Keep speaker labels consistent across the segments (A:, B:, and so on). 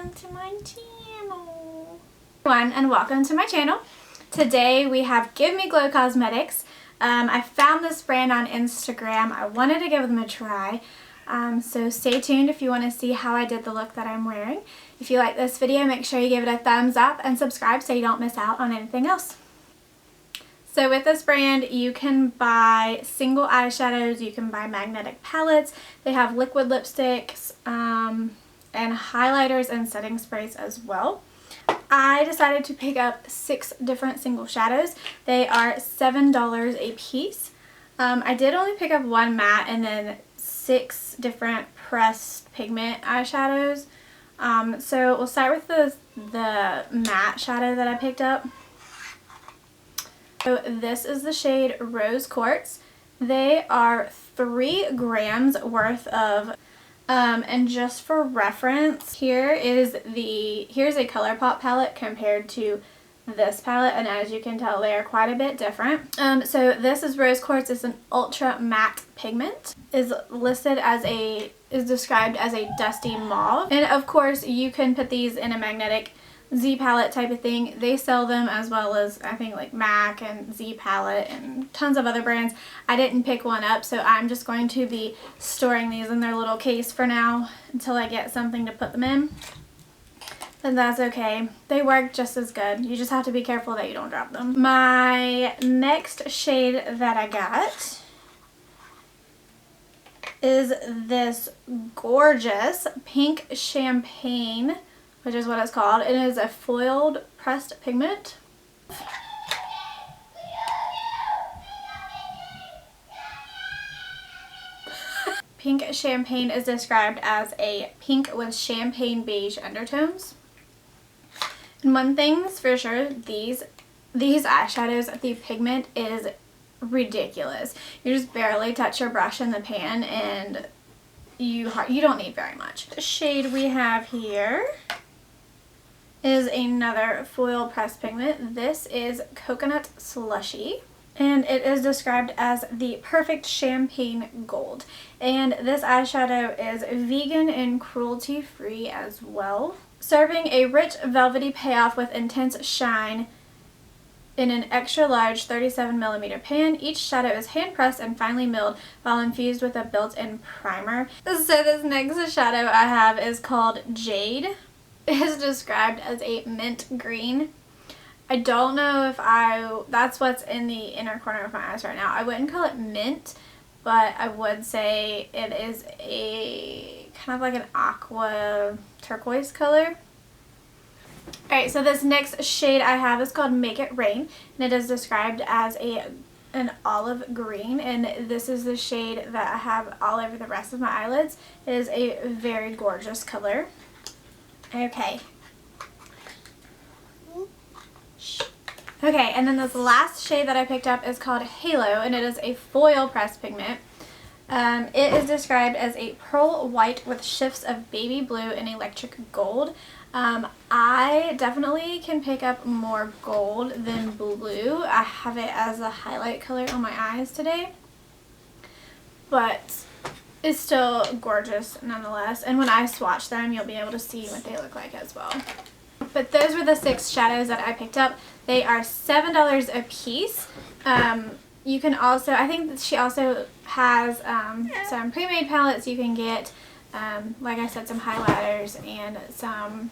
A: welcome to my channel. Everyone, and welcome to my channel. Today we have Give Me Glow Cosmetics. I found this brand on Instagram. I wanted to give them a try. So stay tuned if you want to see how I did the look that I'm wearing. If you like this video, make sure you give it a thumbs up and subscribe so you don't miss out on anything else. So with this brand, you can buy single eyeshadows, you can buy magnetic palettes, they have liquid lipsticks, and highlighters and setting sprays as well. I decided to pick up 6 different single shadows. They are $7 a piece. I did only pick up 1 matte and then 6 different pressed pigment eyeshadows. So we'll start with the matte shadow that I picked up. So this is the shade Rose Quartz. They are 3 grams worth of, and just for reference, here's a ColourPop palette compared to this palette, and as you can tell, they are quite a bit different. So this is Rose Quartz. It's an ultra matte pigment. Is described as a dusty mauve, and of course you can put these in a magnetic Z palette type of thing. They sell them as well as I think like MAC and Z palette and tons of other brands. I didn't pick one up, so I'm just going to be storing these in their little case for now until I get something to put them in. And that's okay. They work just as good. You just have to be careful that you don't drop them. My next shade that I got is this gorgeous pink champagne, which is what it's called. It is a foiled pressed pigment. Pink champagne is described as a pink with champagne beige undertones. And one thing's for sure, these eyeshadows, the pigment is ridiculous. You just barely touch your brush in the pan and you don't need very much. The shade we have here is another foil pressed pigment. This is Coconut Slushy, and it is described as the perfect champagne gold. And this eyeshadow is vegan and cruelty free as well, serving a rich velvety payoff with intense shine in an extra large 37mm pan. Each shadow is hand pressed and finely milled while infused with a built-in primer. So this next shadow I have is called Jade. It is described as a mint green. I don't know if that's what's in the inner corner of my eyes right now. I wouldn't call it mint, but I would say it is a kind of like an aqua turquoise color. Alright, so this next shade I have is called Make It Rain, and it is described as an olive green, and this is the shade that I have all over the rest of my eyelids. It is a very gorgeous color. Okay. Okay, and then this last shade that I picked up is called Halo, and it is a foil pressed pigment. It is described as a pearl white with shifts of baby blue and electric gold. I definitely can pick up more gold than blue. I have it as a highlight color on my eyes today, but it's still gorgeous nonetheless, and when I swatch them you'll be able to see what they look like as well. But those were the 6 shadows that I picked up. They are $7 a piece. You can also, I think that she also has some pre-made palettes you can get, like I said, some highlighters and some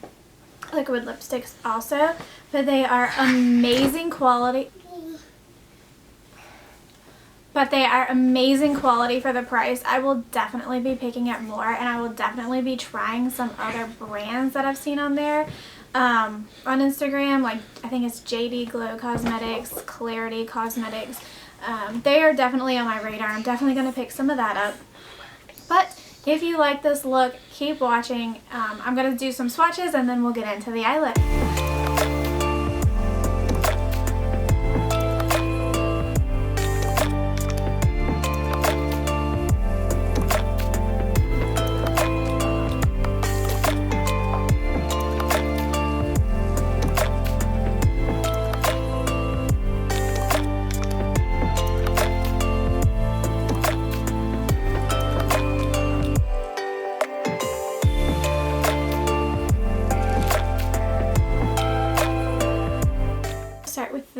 A: liquid lipsticks also, but they are amazing quality. But they are amazing quality for the price. I will definitely be picking up more, and I will definitely be trying some other brands that I've seen on there. On Instagram, like I think it's JD Glow Cosmetics, Clarity Cosmetics. They are definitely on my radar. I'm definitely going to pick some of that up. But if you like this look, keep watching. I'm going to do some swatches and then we'll get into the eye look.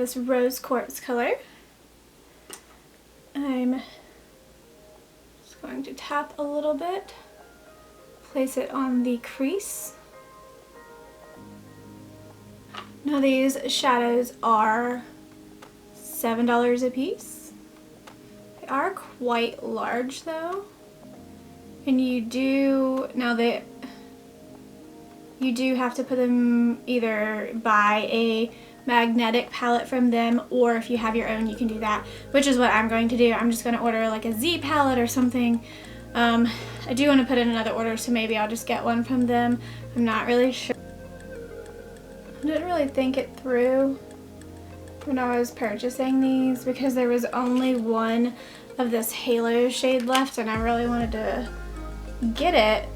A: this rose quartz color. I'm just going to tap a little bit, place it on the crease. Now these shadows are $7 a piece. They are quite large though. And you do have to put them, either buy a magnetic palette from them, or if you have your own you can do that, which is what I'm going to do. I'm just going to order like a Z palette or something. I do want to put in another order, so maybe I'll just get one from them. I'm not really sure. I didn't really think it through when I was purchasing these, because there was only one of this halo shade left and I really wanted to get it,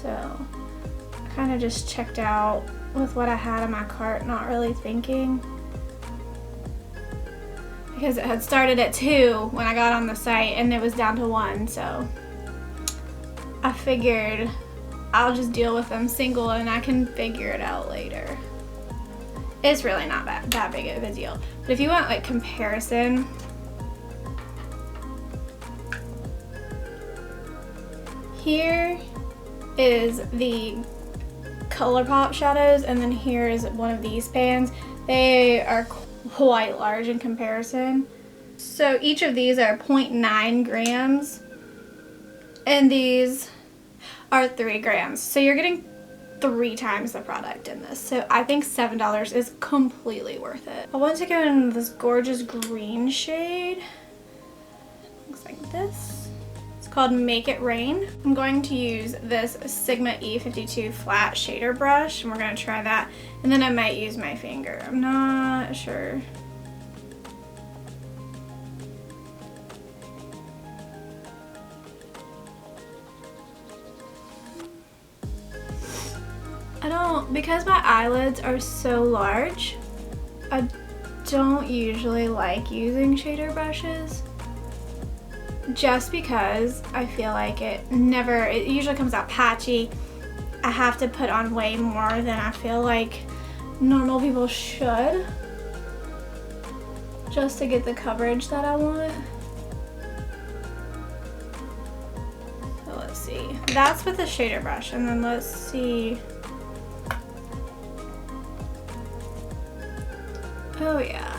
A: so I kind of just checked out with what I had in my cart, not really thinking, because it had started at 2 when I got on the site and it was down to 1, so I figured I'll just deal with them single and I can figure it out later. It's really not that big of a deal, but if you want like comparison, here is the ColourPop shadows, and then here is one of these pans. They are quite large in comparison. So each of these are 0.9 grams, and these are 3 grams. So you're getting 3 times the product in this. So I think $7 is completely worth it. I want to go in this gorgeous green shade. Looks like this. Called Make It Rain. I'm going to use this Sigma E52 flat shader brush, and we're going to try that, and then I might use my finger. I'm not sure. Because my eyelids are so large, I don't usually like using shader brushes, just because I feel like it usually comes out patchy. I have to put on way more than I feel like normal people should, just to get the coverage that I want. So let's see. That's with the shader brush, and then let's see. Oh yeah.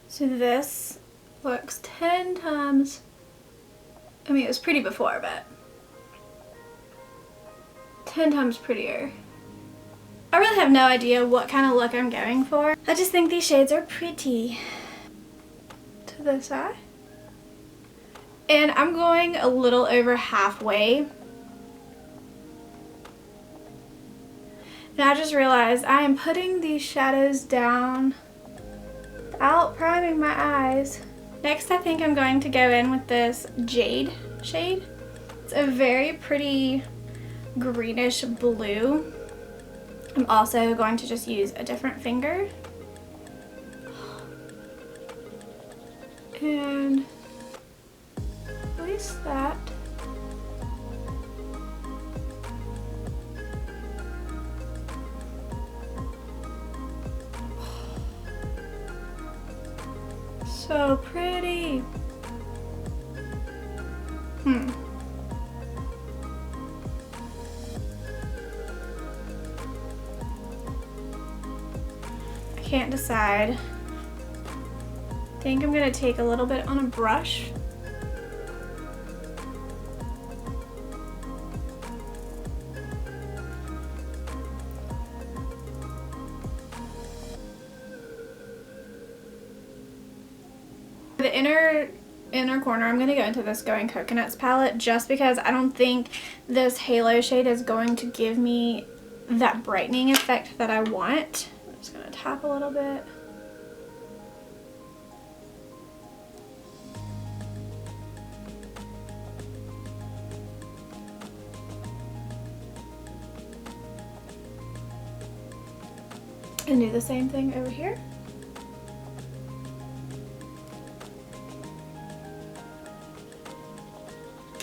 A: So this looks 10 times, I mean it was pretty before, but 10 times prettier. I really have no idea what kind of look I'm going for. I just think these shades are pretty. To this eye. And I'm going a little over halfway. And I just realized I am putting these shadows down without priming my eyes. Next, I think I'm going to go in with this Jade shade. It's a very pretty greenish blue. I'm also going to just use a different finger. And place that. So pretty. I can't decide. I think I'm gonna take a little bit on a brush. The inner corner, I'm going to go into this Going Coconuts palette, just because I don't think this halo shade is going to give me that brightening effect that I want. I'm just going to tap a little bit. And do the same thing over here.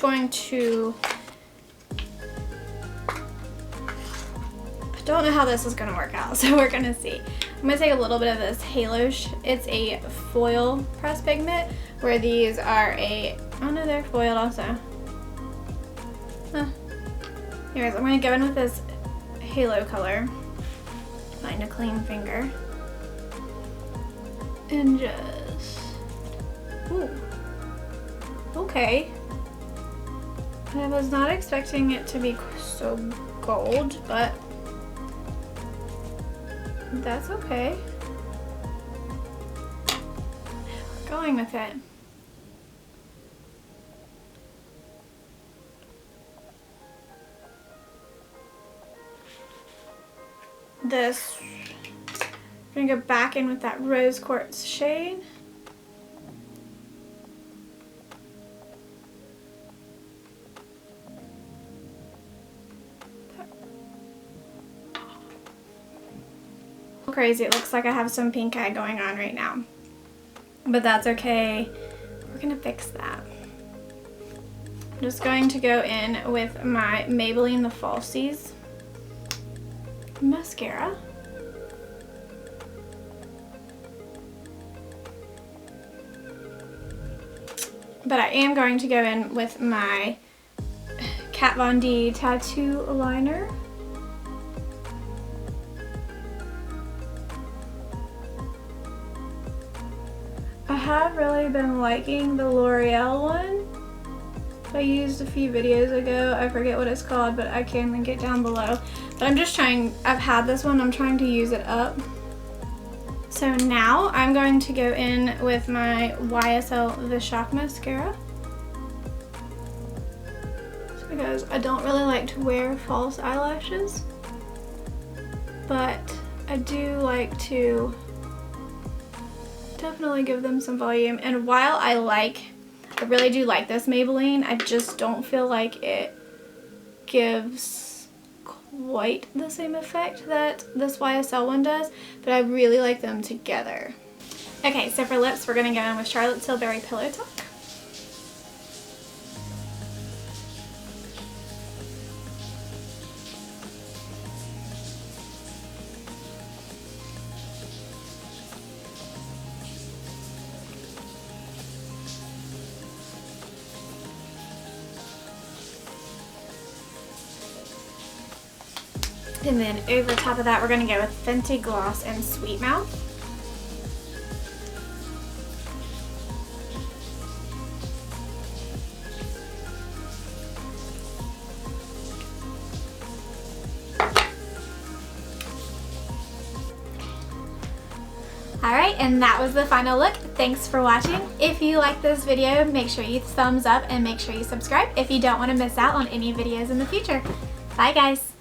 A: Going to put don't know how this is gonna work out, so we're gonna see. I'm gonna take a little bit of this Halo, it's a foil pressed pigment, where these are oh no, they're foiled also. Huh. Anyways, I'm gonna go in with this Halo color, find a clean finger, and just, ooh, okay. I was not expecting it to be so gold, but that's okay. Going with it. This, I'm gonna go back in with that rose quartz shade. Crazy, it looks like I have some pink eye going on right now, but that's okay. We're gonna fix that. I'm just going to go in with my Maybelline The Falsies mascara. But I am going to go in with my Kat Von D tattoo liner. I have really been liking the L'Oreal one. I used a few videos ago. I forget what it's called, but I can link it down below. But I'm just trying, I've had this one, I'm trying to use it up. So now I'm going to go in with my YSL The Shock Mascara. Just because I don't really like to wear false eyelashes, but I do like to definitely give them some volume. And while I really do like this Maybelline, I just don't feel like it gives quite the same effect that this YSL one does, but I really like them together. Okay, so for lips, we're gonna go in with Charlotte Tilbury Pillow Talk. And then over top of that, we're gonna go with Fenty Gloss and Sweet Mouth. Alright, and that was the final look. Thanks for watching. If you like this video, make sure you thumbs up and make sure you subscribe if you don't want to miss out on any videos in the future. Bye guys!